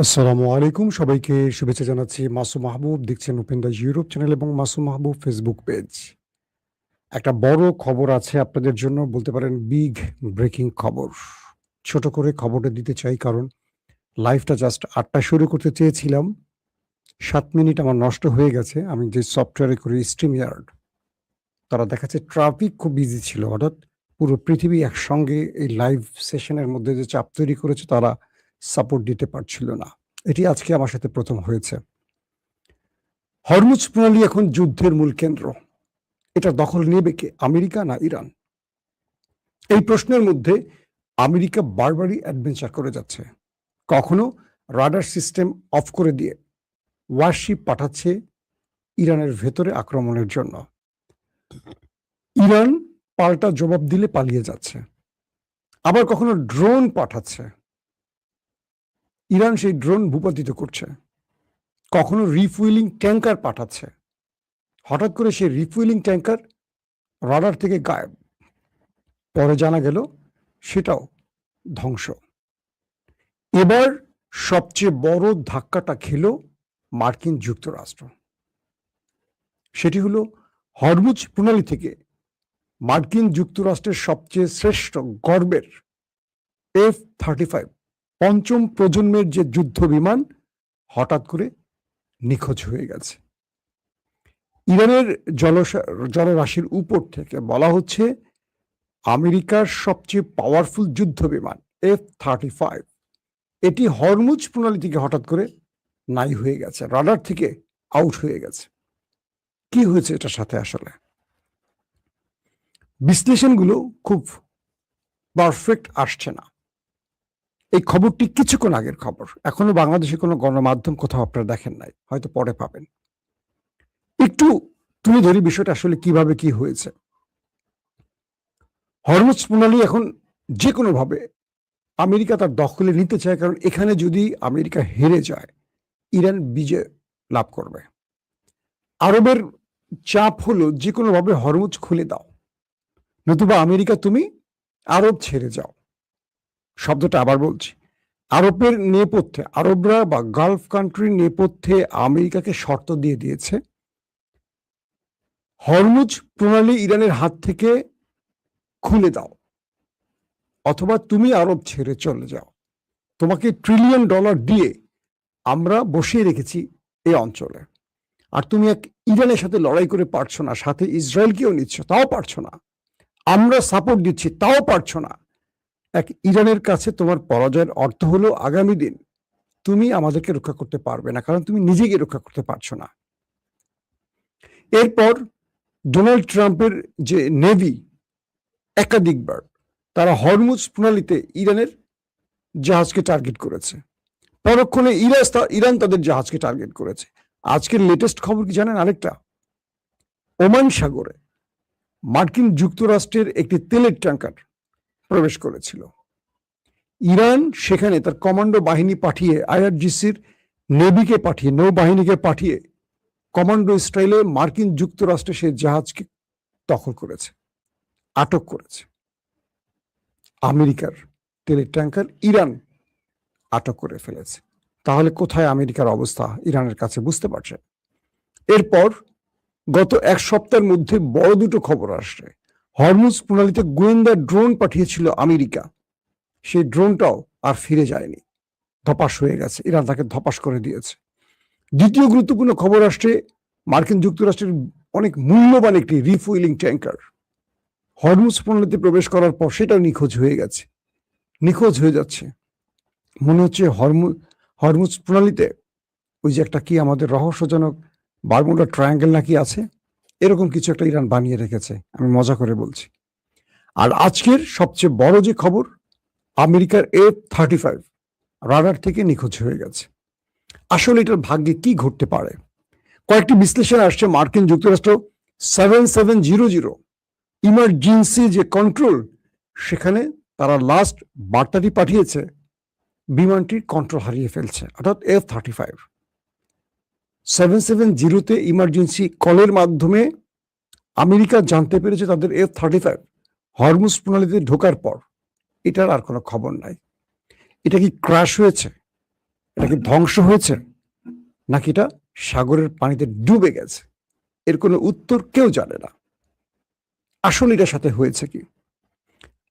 আসসালামু আলাইকুম। সবাইকে শুভেচ্ছা জানাচ্ছি। মাসুম মাহবুব দেখছেন ওপেন দ্য ইউরোপ চ্যানেল এবং মাসুম মাহবুব ফেসবুক পেজ। একটা বড় খবর আছে আপনাদের জন্য, বলতে পারেন বিগ ব্রেকিং খবর। ছোট করে খবরটা দিতে চাই কারণ লাইভটা জাস্ট ৮ টায় শুরু করতে চেয়েছিলাম। ৭ মিনিট আমার নষ্ট হয়ে গেছে। আমি যে সফটওয়্যারে করি StreamYard, তারা দেখাচ্ছে ট্রাফিক খুব বিজি ছিল। অর্থাৎ পুরো পৃথিবী একসঙ্গে এই লাইভ সেশনের মধ্যে যে চাপ তৈরি করেছে তারা সাপোর্ট দিতে পারছিল না। এটি আজকে আমার সাথে ১ম হয়েছে। হরমুজ প্রণালী এখন যুদ্ধের মূল কেন্দ্র। এটা দখল নেবে কে? আমেরিকা না ইরান? এই প্রশ্নের মধ্যে আমেরিকা বারবারই অ্যাডভেঞ্চার করে যাচ্ছে। কখনো রাডার সিস্টেম অফ করে দিয়ে ওয়ারশিপ পাঠাচ্ছে ইরানের ভেতরে আক্রমণের জন্য। ইরান পাল্টা জবাব দিলে পালিয়ে যাচ্ছে। আবার কখনো ড্রোন পাঠাচ্ছে। ইরান সেই ড্রোন ভূপাতিত করছে। কখনো রিফুয়েলিং ট্যাঙ্কার পাঠাচ্ছে। হঠাৎ করে সেই রিফুয়েলিং ট্যাঙ্কার রাডার থেকে গায়েব। পরে জানা গেল সেটাও ধ্বংস। এবার সবচেয়ে বড় ধাক্কাটা খেল মার্কিন যুক্তরাষ্ট্র। সেটি হলো হরমুজ প্রণালী থেকে মার্কিন যুক্তরাষ্ট্রের সবচেয়ে শ্রেষ্ঠ গর্বের F-35 পঞ্চম প্রজন্মের যে যুদ্ধ বিমান হঠাৎ করে নিখোঁজ হয়ে গেছে। ইরানের জলরাশির উপর থেকে বলা হচ্ছে আমেরিকার সবচেয়ে পাওয়ারফুল যুদ্ধ বিমান F-35 এটি হরমুজ প্রণালী থেকে হঠাৎ করে নাই হয়ে গেছে, রাডার থেকে আউট হয়ে গেছে। কি হয়েছে এটার সাথে? আসলে বিশ্লেষণগুলো খুব পারফেক্ট আসছে না। এই খবরটি কিছুক্ষণ আগের খবর, এখনো বাংলাদেশে কোনো গণমাধ্যম কোথাও আপনারা দেখেন নাই, হয়তো পরে পাবেন। একটু তুলে ধরি বিষয়টা আসলে কিভাবে কি হয়েছে। হরমুজ প্রণালী এখন যে কোনো ভাবে আমেরিকা তার দখলে নিতে চায়, কারণ এখানে যদি আমেরিকা হেরে যায় ইরান বিজয় লাভ করবে। আরবের চাপ হলো যে কোনো ভাবে হরমুজ খুলে দাও, নতুবা আমেরিকা তুমি আরব ছেড়ে যাও। শব্দটা আবার বলছি, আরবের নেপথ্যে, আরবরা বা গালফ কান্ট্রির নেপথ্যে আমেরিকাকে শর্ত দিয়ে দিয়েছে, হরমুজ প্রণালী ইরানের হাত থেকে খুলে দাও অথবা তুমি আরব ছেড়ে চলে যাও। তোমাকে $1 ট্রিলিয়ন দিয়ে আমরা বসিয়ে রেখেছি এই অঞ্চলে, আর তুমি এক ইরানের সাথে লড়াই করে পারছো না, সাথে ইসরায়েলকেও নিচ্ছ তাও পারছো না, আমরা সাপোর্ট দিচ্ছি তাও পারছো না। এক ইরানের কাছে তোমার পরাজয়ের অর্থ হলো আগামী দিন তুমি আমাদেরকে রক্ষা করতে পারবে না, কারণ তুমি নিজেকে রক্ষা করতে পারছো না। এরপর ডোনাল্ড ট্রাম্পের যে নেভি একাধিকবার তারা হরমুজ প্রণালীতে ইরানের জাহাজকে টার্গেট করেছে, পরক্ষণে ইরান তাদের জাহাজকে টার্গেট করেছে। আজকের লেটেস্ট খবর কি জানেন? আরেকটা, ওমান সাগরে মার্কিন যুক্তরাষ্ট্রের একটি তেলের ট্যাঙ্কার প্রবেশ করেছিল। ইরান সেখানে তার কমান্ডো বাহিনী পাঠিয়ে, IRGCর নেভিকে পাঠিয়ে, নৌবাহিনীকে পাঠিয়ে কমান্ডো স্টাইলে মার্কিন যুক্তরাষ্ট্রে সেই জাহাজকে দখল করেছে, আটক করেছে। আমেরিকার তেলের ট্যাঙ্কার ইরান আটক করে ফেলেছে। তাহলে কোথায় আমেরিকার অবস্থা ইরানের কাছে, বুঝতে পারছেন? এরপর গত এক সপ্তাহের মধ্যে বড় দুটো খবর আসছে। হরমুজ প্রণালীতে গোয়েন্দা ড্রোন পাঠিয়েছিল আমেরিকা, সেই ড্রোনটাও আর ফিরে যায়নি, ধপাস হয়ে গেছে, ইরান তাকে ধপাস করে দিয়েছে। দ্বিতীয় গুরুত্বপূর্ণ খবর আসছে, মার্কিন যুক্তরাষ্ট্রের অনেক মূল্যবান একটি রিফুয়েলিং ট্যাঙ্কার হরমুজ প্রণালীতে প্রবেশ করার পর সেটাও নিখোঁজ হয়ে গেছে, নিখোঁজ হয়ে যাচ্ছে। মনে হচ্ছে হরমুজ প্রণালীতে ওই যে একটা কি আমাদের রহস্যজনক বারমুডা ট্রায়াঙ্গেল নাকি আছে, এরকম কিছু একটা ইরান বানিয়ে রেখেছে, আমি মজা করে বলছি। আর আজকের সবচেয়ে বড় যে খবর, আমেরিকার F-35 রাডার থেকে নিখোঁজ হয়ে গেছে। আসলে এটার ভাগ্যে কি ঘটতে পারে? কয়েকটি বিশ্লেষণ আসছে, মার্কিন যুক্তরাষ্ট্র 7700 ইমার্জেন্সি যে কন্ট্রোল, সেখানে তারা লাস্ট বার্তাটি পাঠিয়েছে, বিমানটির কন্ট্রোল হারিয়ে ফেলছে, অর্থাৎ F-35 770-তে ইমার্জেন্সি কলের মাধ্যমে আমেরিকা জানতে পেরেছে তাদের F-35 হরমুজ প্রণালীতে ঢোকার পর। এটার আর কোনো খবর নাই। এটা কি ক্র্যাশ হয়েছে? এটা কি ধ্বংস হয়েছে, নাকি এটা সাগরের পানিতে ডুবে গেছে? এর কোনো উত্তর কেউ জানে না। আসলে এটার সাথে হয়েছে কি?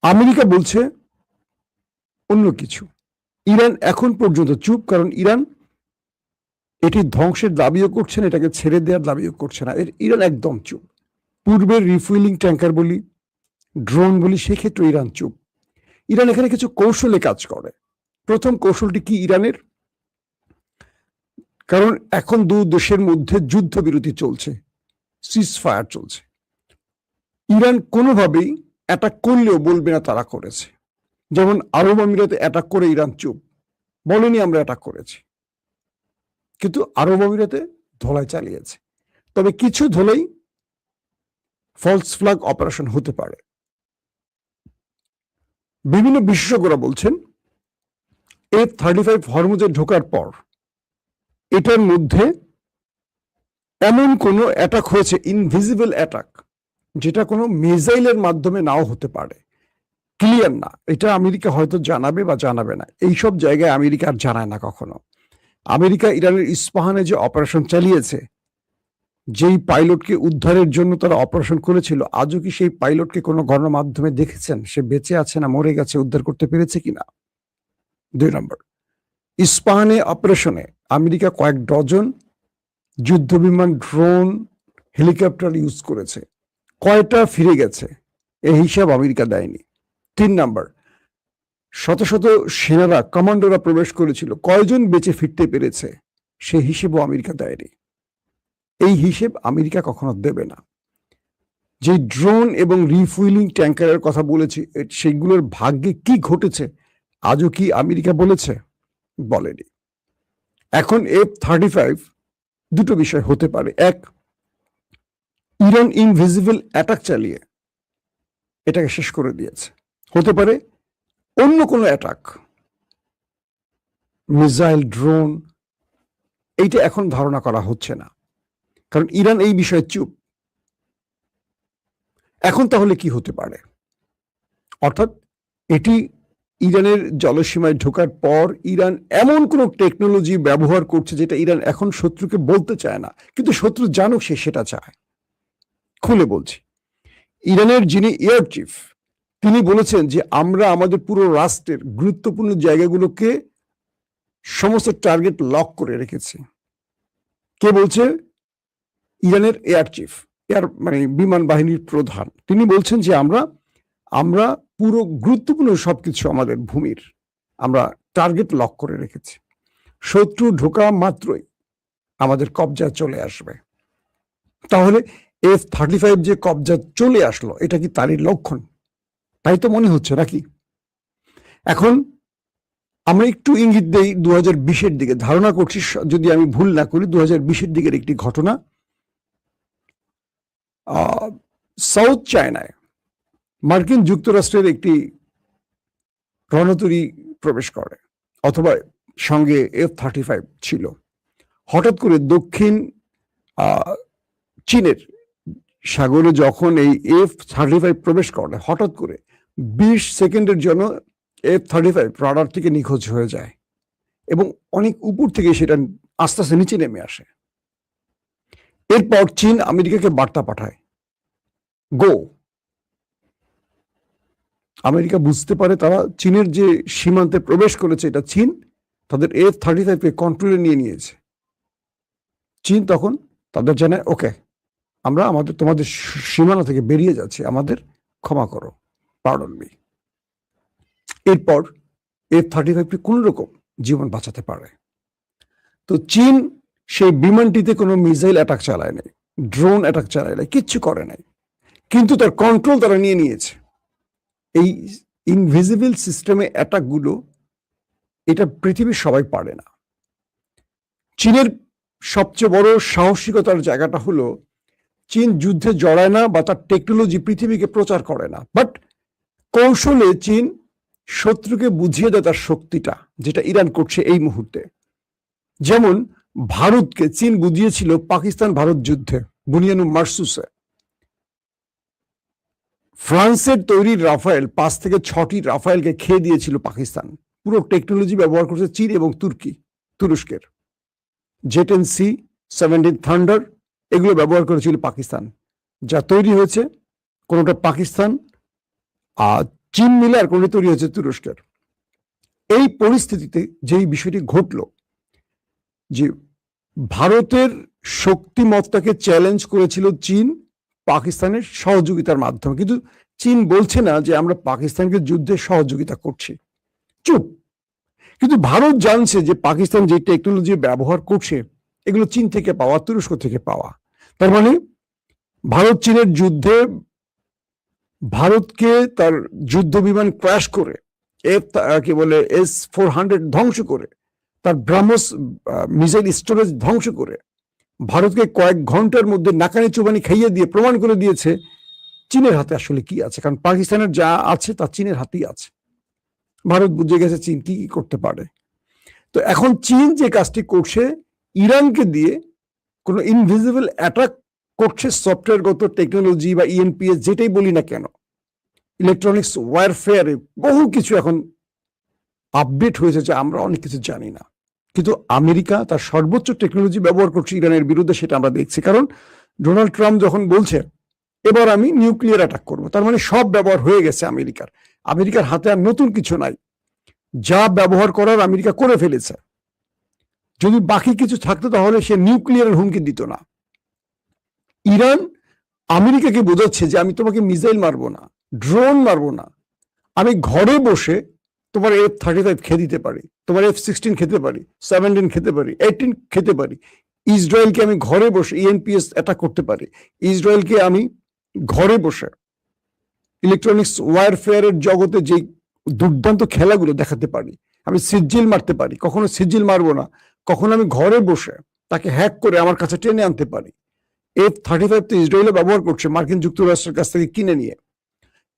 আমেরিকা বলছে অন্য কিছু। ইরান এখন পর্যন্ত চুপ, কারণ ইরান এটি ধ্বংসের দাবিও করছে না, এটাকে ছেড়ে দেওয়ার দাবিও করছে না। ইরান একদম চুপ। পূর্বের রিফুয়েলিং ট্যাঙ্কার বলি, ড্রোন বলি, সেক্ষেত্রে ইরান চুপ। ইরান এখানে কিছু কৌশলে কাজ করে। প্রথম কৌশলটি কি ইরানের? কারণ এখন দু দেশের মধ্যে যুদ্ধবিরতি চলছে, সিজ ফায়ার চলছে। ইরান কোনোভাবেই অ্যাটাক করলেও বলবে না তারা করেছে। যেমন আরব আমিরাতে অ্যাটাক করে ইরান চুপ, বলেনি আমরা অ্যাটাক করেছি, কিন্তু আরব আমিরাতে ধোলাই চালিয়েছে। তবে কিছু ধোলাই ফলস ফ্ল্যাগ অপারেশন হতে পারে। বিভিন্ন বিশেষজ্ঞরা বলছেন F-35 হরমুজে ঢোকার পর এটার মধ্যে এমন কোনো অ্যাটাক হয়েছে, ইনভিজিবল অ্যাটাক, যেটা কোনো মিসাইলের মাধ্যমে নাও হতে পারে। ক্লিয়ার না, এটা আমেরিকা হয়তো জানাবে বা জানাবে না। এইসব জায়গায় আমেরিকা আর জানায় না কখনো। আমেরিকা ইরানের ইস্পাহানে যে অপারেশন চালিয়েছে, যেই পাইলটকে উদ্ধারের জন্য তারা অপারেশন করেছিল, আজও কি সেই পাইলটকে কোনো গণমাধ্যমে দেখেছেন সে বেঁচে আছে না মরে গেছে, উদ্ধার করতে পেরেছে কিনা? 2 নম্বর, ইস্পাহানে অপারেশনে আমেরিকা কয়েক ডজন যুদ্ধ বিমান, ড্রোন, হেলিকপ্টার ইউজ করেছে। কয়টা ফিরে গেছে এই হিসাব আমেরিকা দেয়নি। 3 নম্বর, শত শত সেনারা, কমান্ডোরা প্রবেশ করেছিল, কয়জন বেঁচে ফিরতে পেরেছে সেই হিসেবও আমেরিকা দেয়নি। এই হিসেব আমেরিকা কখনো দেবে না। যে ড্রোন এবং রিফুয়েলিং ট্যাঙ্কারের কথা বলেছি, সেগুলোর ভাগ্যে কি ঘটেছে আজও কি আমেরিকা বলেছে? বলেনি। এখন F-35 দুটো বিষয় হতে পারে। এক, ইরান ইনভিজিবল অ্যাটাক চালিয়ে এটাকে শেষ করে দিয়েছে। হতে পারে অন্য কোনো অ্যাটাক, মিসাইল, ড্রোন, এইটা এখন ধারণা করা হচ্ছে না, কারণ ইরান এই বিষয়ে চুপ। এখন তাহলে কি হতে পারে? অর্থাৎ এটি ইরানের জলসীমায় ঢোকার পর ইরান এমন কোন টেকনোলজি ব্যবহার করছে যেটা ইরান এখন শত্রুকে বলতে চায় না, কিন্তু শত্রু জানুক সে সেটা চায়। খুলে বলছি, ইরানের যিনি এয়ার চিফ, তিনি বলেছেন যে আমরা আমাদের পুরো রাষ্ট্রের গুরুত্বপূর্ণ জায়গাগুলোকে সমস্ত টার্গেট লক করে রেখেছি। কে বলছে? ইরানের এয়ার চিফ, মানে বিমান বাহিনীর প্রধান। তিনি বলছেন যে আমরা পুরো গুরুত্বপূর্ণ সবকিছু আমাদের ভূমির আমরা টার্গেট লক করে রেখেছি। শত্রু ঢোকা মাত্রই আমাদের কবজা চলে আসবে। তাহলে F-35 যে কবজা চলে আসলো, এটা কি তারই লক্ষণ? তাই তো মনে হচ্ছে, নাকি? এখন আমরা একটু ইঙ্গিত দেই 2020-এর দিকে। ধারণা করছি, যদি আমি ভুল না করি, 2020-এর দিকের একটি ঘটনা। সাউথ চায়নায় মার্কিন যুক্তরাষ্ট্রের একটি রণতরী প্রবেশ করে, অথবা সঙ্গে F-35 ছিল। হঠাৎ করে দক্ষিণ চীনের সাগরে যখন এই F-35 প্রবেশ করে, হঠাৎ করে 20 সেকেন্ডের জন্য F-35 রাডার থেকে নিখোঁজ হয়ে যায় এবং অনেক উপর থেকে সেটা আস্তে আস্তে নিচে নেমে আসে। এরপর চীন আমেরিকাকে বার্তা পাঠায়, গো। আমেরিকা বুঝতে পারে তারা চীনের যে সীমান্তে প্রবেশ করেছে এটা চীন তাদের F-35 কে কন্ট্রোলে নিয়ে নিয়েছে। চীন তখন তাদের জানায়, ওকে, আমরা তোমাদের সীমানা থেকে বেরিয়ে যাচ্ছি, আমাদের ক্ষমা করো, পার্ডন মি। এরপর F-35 কোন রকম জীবন বাঁচাতে পারে। তো চীন সেই বিমানটিতে কোনো মিসাইল অ্যাটাক চালায় নাই, ড্রোন অ্যাটাক চালায় নাই, কিচ্ছু করে নাই, কিন্তু তার কন্ট্রোল তারা নিয়ে নিয়েছে। এই ইনভিজিবল সিস্টেমে অ্যাটাক গুলো, এটা পৃথিবীর সবাই পারে না। চীনের সবচেয়ে বড় সাহসিকতার জায়গাটা হলো, চীন যুদ্ধে জড়ায় না বা তার টেকনোলজি পৃথিবীকে প্রচার করে না, বাট কৌশলে চীন শত্রুকে বুঝিয়ে দেয় তার শক্তিটা, যেটা ইরান করছে এই মুহূর্তে। যেমন ভারতকে চীন বুঝিয়েছিল পাকিস্তান ভারত যুদ্ধে, বুনিয়ানু মারসুসে। ফ্রান্সের তৈরি রাফায়েল 5 থেকে 6টি রাফায়েলকে খেয়ে দিয়েছিল পাকিস্তান। পুরো টেকনোলজি ব্যবহার করছে চীন এবং তুর্কি। তুরস্কের। জেট-17 থান্ডার এগুলো ব্যবহার করেছিল পাকিস্তান। যা তৈরি হয়েছে কোনোটা পাকিস্তান আর চীন মিলে, আর কোনোটা তৈরি হয়েছে তুরস্কের। এই পরিস্থিতিতে যেই বিষয়টি ঘটল যে ভারতের শক্তিমত্তাকে চ্যালেঞ্জ করেছিল চীন পাকিস্তানের সহযোগিতার মাধ্যমে, কিন্তু চীন বলছে না যে আমরা পাকিস্তানকে যুদ্ধে সহযোগিতা করছি, চুপ। কিন্তু ভারত জানছে যে পাকিস্তান যে টেকনোলজি ব্যবহার করছে এগুলো চীন থেকে পাওয়া, তুরস্ক থেকে পাওয়া। তার মানে ভারত চীনের যুদ্ধে ভারতকে তার যুদ্ধ বিমান ক্র্যাশ করে কি বলে S-400 ধ্বংস করে, তার ব্রাহ্মস মিসাইল স্টোরেজ ধ্বংস করে ভারতকে কয়েক ঘন্টার মধ্যে নাকানি চুবানি খাইয়ে দিয়ে প্রমাণ করে দিয়েছে চীনের হাতে আসলে কি আছে। কারণ পাকিস্তানের যা আছে তা চীনের হাতেই আছে। ভারত বুঝে গেছে চীন কি কি করতে পারে। তো এখন চীন যে কাজটি করছে, ইরানকে দিয়ে কোনো ইনভিজিবল অ্যাটাক করছে, সফটওয়্যারগত টেকনোলজি বা ENPS যেটাই বলি না কেন, ইলেকট্রনিক্স ওয়ারফেয়ারে বহু কিছু এখন আপডেট হয়েছে যে আমরা অনেক কিছু জানি না। কিন্তু আমেরিকা তার সর্বোচ্চ টেকনোলজি ব্যবহার করছে ইরানের বিরুদ্ধে, সেটা আমরা দেখছি। কারণ ডোনাল্ড ট্রাম্প যখন বলছে এবার আমি নিউক্লিয়ার অ্যাটাক করবো, তার মানে সব ব্যবহার হয়ে গেছে আমেরিকার। আমেরিকার হাতে আর নতুন কিছু নাই, যা ব্যবহার করার আমেরিকা করে ফেলেছে। যদি বাকি কিছু থাকতো তাহলে সে নিউক্লিয়ারের হুমকি দিত না। ইরান আমেরিকাকে বোঝাচ্ছে যে আমি তোমাকে মিসাইল মারবো না, ড্রোন মারবো না, আমি ঘরে বসে তোমার F-35 খেয়ে দিতে পারি, তোমার F-16 খেতে পারি, 17 খেতে পারি, 18 খেতে পারি। ইসরায়েলকে আমি ঘরে বসে ENPS অ্যাটাক করতে পারি, ইসরায়েলকে আমি ঘরে বসে ইলেকট্রনিক্স ওয়ারফেয়ারের জগতে যে দুর্দান্ত খেলাগুলো দেখাতে পারি, আমি সিজিল মারতে পারি, কখনো সিজিল মারবো না, কখনো আমি ঘরে বসে তাকে হ্যাক করে আমার কাছে টেনে আনতে পারি। F-35 তো ইসরায়েলে ব্যবহার করছে মার্কিন যুক্তরাষ্ট্রের কাছ থেকে কিনে নিয়ে,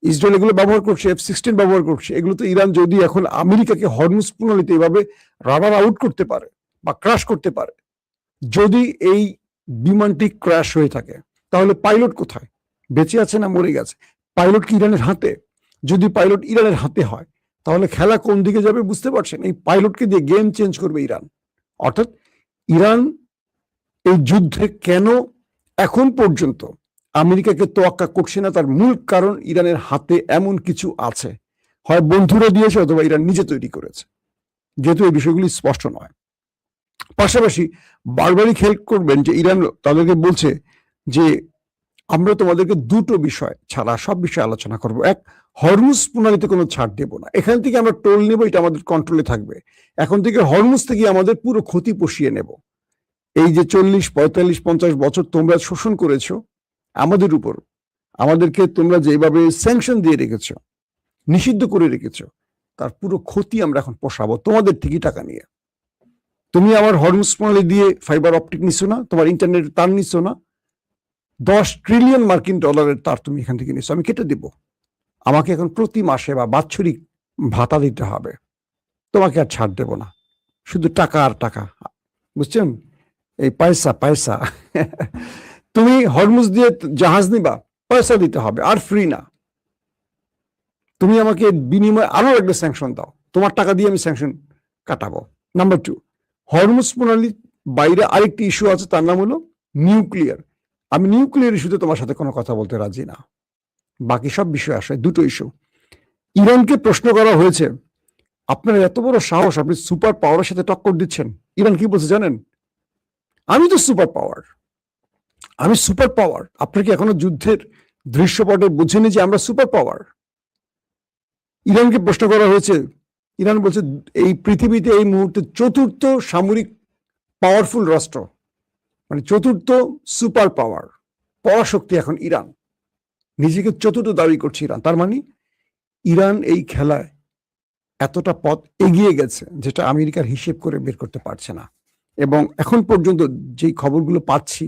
ইসরায়েল এগুলো ব্যবহার করছে, F-16 ব্যবহার করছে। এগুলো তো ইরান যদি এখন আমেরিকাকে হরমুজ প্রণালীতে এভাবে রাবার আউট করতে পারে বা ক্রাশ করতে পারে, যদি এই বিমানটি ক্র্যাশ হয়ে থাকে তাহলে পাইলট কোথায়, বেঁচে আছে না মরে গেছে? পাইলট কি ইরানের হাতে? যদি পাইলট ইরানের হাতে হয় তাহলে খেলা কোন দিকে যাবে বুঝতে পারছেন? এই পাইলটকে দিয়ে গেম চেঞ্জ করবে ইরান। অর্থাৎ ইরান এই যুদ্ধে কেন এখন পর্যন্ত আমেরিকাকে তোয়াক্কা করছে না, তার মূল কারণ ইরানের হাতে এমন কিছু আছে, হয় বন্ধুরা দিয়েছে অথবা ইরান নিজে তৈরি করেছে, যেহেতু এই বিষয়গুলি স্পষ্ট নয়। পাশাপাশি বারবারই খেয়াল করবেন যে ইরান তাদেরকে বলছে যে আমরা তোমাদেরকে দুটো বিষয় ছাড়া সব বিষয়ে আলোচনা করব। এক, হরমুজ প্রণালীতে কোনো ছাড় দেব না, এখান থেকে আমরা টোল নেব, এটা আমাদের কন্ট্রোলে থাকবে। এখন থেকে হরমুজ থেকে আমাদের পুরো ক্ষতি পুষিয়ে নেব। এই যে 40, 45, 50 বছর তোমরা শোষণ করেছো আমাদের উপর, আমাদেরকে তোমরা যেভাবে স্যাংশন দিয়ে রেখেছো, নিষিদ্ধ করে রেখেছো, তার পুরো ক্ষতি আমরা এখন পোষাবো তোমাদের ঠিকই টাকা নিয়ে। তুমি আমার হরমুজ প্রণালী দিয়ে ফাইবার অপটিক নিছো না, তোমার ইন্টারনেটের তার নিছো না, 10 ট্রিলিয়ন মার্কিন ডলারের তার তুমি এখান থেকে নিছো, আমি কেটে দেব। আমাকে এখন প্রতি মাসে বা বাৎসরিক ভাতা দিতে হবে, তোমাকে আর ছাড় দেব না, শুধু টাকা আর টাকা, বুঝছেন? এই পয়সা পয়সা তুমি হরমুজ দিয়ে জাহাজ নিবা, পয়সা দিতে হবে, আর ফ্রি না। তুমি আমাকে বিনিময়ে আরো একটা স্যাংশন দাও, তোমার টাকা দিয়ে আমি স্যাংশন কাটাবো। নাম্বার 2, হরমুজ প্রণালীর বাইরে আরেকটি ইস্যু আছে, তার নাম হলো নিউক্লিয়ার। আমি নিউক্লিয়ার ইস্যুতে তোমার সাথে কোনো কথা বলতে রাজি না, বাকি সব বিষয় আসে। দুটো ইস্যু ইরানকে প্রশ্ন করা হয়েছে, আপনার এত বড় সাহস, আপনি সুপার পাওয়ারের সাথে টক্কর দিচ্ছেন। ইরান কি বলছে জানেন? আমি তো সুপার পাওয়ার, আমি সুপার পাওয়ার। আপনার কি এখনো যুদ্ধের দৃশ্যপটে বুঝেনি যে আমরা সুপার পাওয়ার? ইরানকে প্রশ্ন করা হয়েছে, ইরান বলছে এই পৃথিবীতে এই মুহূর্তে চতুর্থ সামরিক পাওয়ারফুল রাষ্ট্র, মানে চতুর্থ সুপার পাওয়ার, পরাশক্তি এখন ইরান, নিজেকে চতুর্থ দাবি করছে ইরান। তার মানে ইরান এই খেলায় এতটা পথ এগিয়ে গেছে যেটা আমেরিকার হিসেব করে বের করতে পারছে না। এবং এখন পর্যন্ত যেই খবরগুলো পাচ্ছি,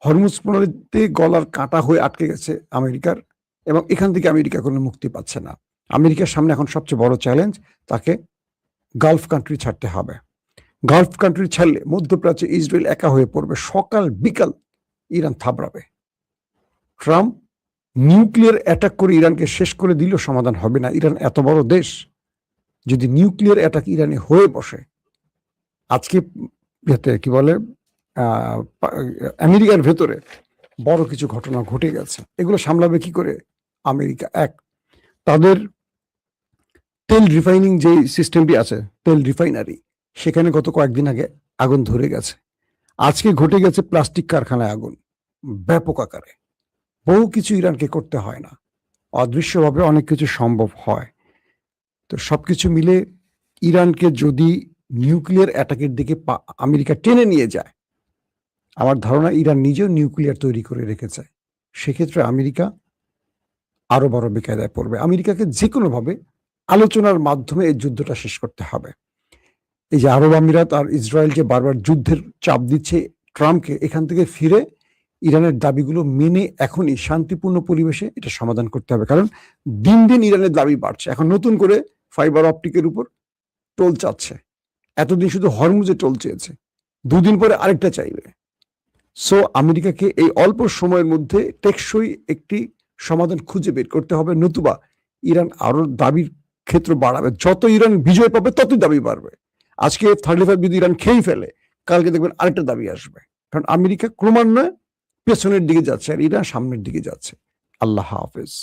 হরমুজ প্রণালীতে গলার কাঁটা হয়ে আটকে গেছে আমেরিকার, এবং এখান থেকে আমেরিকা কোনো মুক্তি পাচ্ছে না। আমেরিকার সামনে এখন সবচেয়ে বড় চ্যালেঞ্জ, তাকে গালফ কান্ট্রি ছাড়তে হবে। গালফ কান্ট্রি ছাড়লে মধ্যপ্রাচ্যে ইসরায়েল একা হয়ে পড়বে, সকাল বিকাল ইরান থাবড়াবে। ট্রাম্প নিউক্লিয়ার অ্যাটাক করে ইরানকে শেষ করে দিলেও সমাধান হবে না। ইরান এত বড় দেশ, যদি নিউক্লিয়ার অ্যাটাক ইরানে হয়ে বসে আজকে কি বলে আমেরিকার ভেতরে বড় কিছু ঘটনা ঘটে গেছে, এগুলো সামলাবে কি করে আমেরিকা? এক, তাদের তেল রিফাইনিং যে সিস্টেমটি আছে, তেল রিফাইনারি, সেখানে গত কয়েকদিন আগে আগুন ধরে গেছে। আজকে ঘটে গেছে প্লাস্টিক কারখানায় আগুন, ব্যাপক আকারে। বহু কিছু ইরানকে করতে হয় না, অদৃশ্যভাবে অনেক কিছু সম্ভব হয়। তো সবকিছু মিলে ইরানকে যদি নিউক্লিয়ার অ্যাটাকের দিকে আমেরিকা টেনে নিয়ে যায়, আমার ধারণা ইরান নিজেও নিউক্লিয়ার তৈরি করে রেখেছে। সেক্ষেত্রে আমেরিকা আরো বড় বেকায়দায় পড়বে। আমেরিকাকে যে কোনোভাবে আলোচনার মাধ্যমে এই যুদ্ধটা শেষ করতে হবে। এই যে আরব আমিরাত আর ইসরায়েল যে বারবার যুদ্ধের চাপ দিচ্ছে ট্রাম্পকে, এখান থেকে ফিরে ইরানের দাবিগুলো মেনে এখনই শান্তিপূর্ণ পরিবেশে এটা সমাধান করতে হবে। কারণ দিন দিন ইরানের দাবি বাড়ছে, এখন নতুন করে ফাইবার অপটিকের উপর টোল চাচ্ছে। এতদিন শুধু হরমুজে টোল চেয়েছে, দুদিন পরে আরেকটা চাইবে। সো আমেরিকাকে এই অল্প সময়ের মধ্যে টেকসই একটি সমাধান খুঁজে বের করতে হবে, নতুবা ইরান আরো দাবির ক্ষেত্র বাড়াবে। যত ইরান বিজয় পাবে ততই দাবি বাড়বে। আজকে F-35 যদি ইরান খেয়েই ফেলে, কালকে দেখবেন আরেকটা দাবি আসবে। কারণ আমেরিকা ক্রমান্বয়ে পেছনের দিকে যাচ্ছে আর ইরান সামনের দিকে যাচ্ছে। আল্লাহ হাফেজ।